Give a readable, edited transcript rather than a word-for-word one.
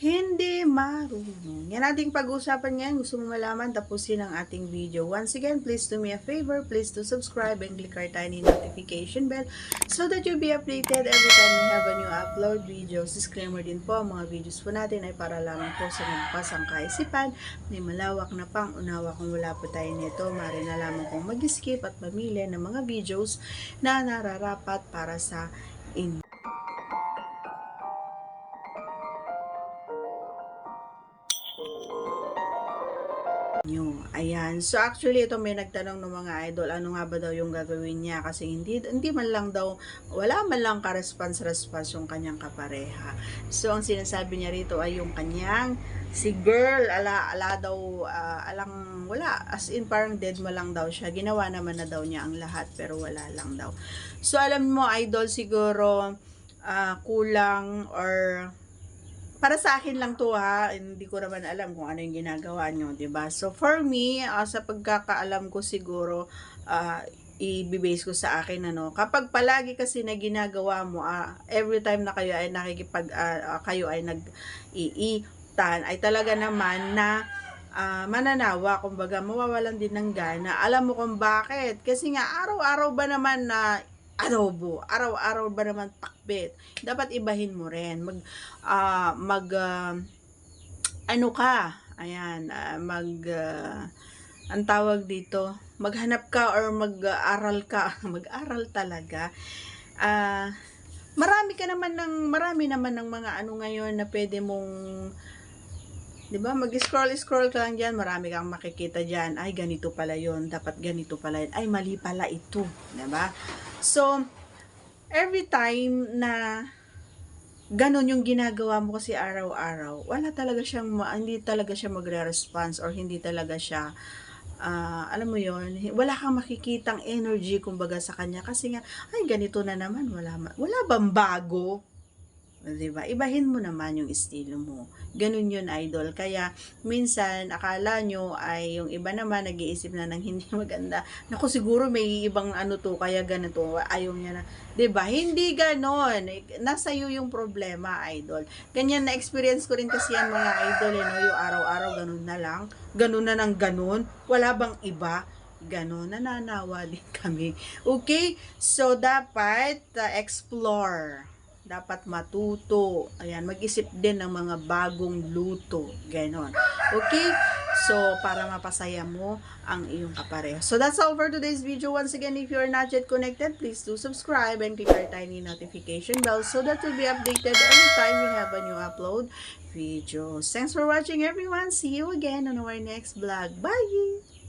hindi marunong. Yan ating pag-uusapan ngayon. Gusto mo malaman, tapusin ang ating video. Once again, please do me a favor. Please do subscribe and click our tiny notification bell so that you'll be updated every time we have a new upload videos. Disclaimer din po, ang mga videos po natin ay para lamang po sa magpasang kaisipan. May malawak na pang-unawa kung wala po tayo nito. Maaari na lamang kong mag-skip at mamili ng mga videos na nararapat para sa inyo. Ayan. So actually ito may nagtanong ng mga idol, ano nga ba daw yung gagawin niya kasi hindi man lang daw, wala man lang ka-response yung kanyang kapareha. So ang sinasabi niya rito ay yung kanyang si girl, ala daw, alang wala, as in parang dead mo lang daw siya. Ginawa naman na daw niya ang lahat pero wala lang daw. So alam mo idol, siguro kulang or para sa akin lang to ha, hindi ko naman alam kung ano yung ginagawa nyo, 'di ba? So for me, sa pagkakaalam ko siguro, i-base ko sa akin kapag palagi kasi na ginagawa mo, every time na kayo ay kayo ay nag-iitan, ay talaga naman na mananawa, kumbaga mawawalan din ng gana. Alam mo kung bakit? Kasi nga araw-araw ba naman na adobo, araw-araw ba naman pakbet, dapat ibahin mo rin, ano ka, ayan, ang tawag dito, maghanap ka or mag-aral ka, mag-aral talaga, marami naman ng mga ano ngayon na pwede mong, 'di ba? Mag-scroll ka lang diyan, marami kang makikita diyan. Ay, ganito pala 'yon, dapat ganito pala 'yon. Ay, mali pala ito, 'di ba? So, every time na ganun yung ginagawa mo kasi araw-araw, hindi talaga siya magre-response or hindi talaga siya alam mo yon, wala kang makikitang energy kumbaga sa kanya kasi nga, ay ganito na naman, wala bang bago? Diba? Ibahin mo naman yung estilo mo. Ganun yun, idol. Kaya, minsan, akala nyo ay yung iba naman nag-iisip na ng hindi maganda. Naku, siguro may ibang ano to, kaya ganito. Ayaw niya na. Diba? Hindi ganon. Nasa iyo yung problema, idol. Ganyan na experience ko rin kasi yan mga idol. Yung araw-araw, ganun na lang. Ganun na ng ganun. Wala bang iba? Ganon, nananawa din kami. Okay? So, dapat explore. Dapat matuto. Ayan, mag-isip din ng mga bagong luto. Ganon. Okay? So, para mapasaya mo ang iyong kapareho. So, that's all for today's video. Once again, if you are not yet connected, please do subscribe and click our tiny notification bell so that you'll be updated every time we have a new upload videos. Thanks for watching, everyone. See you again on our next vlog. Bye!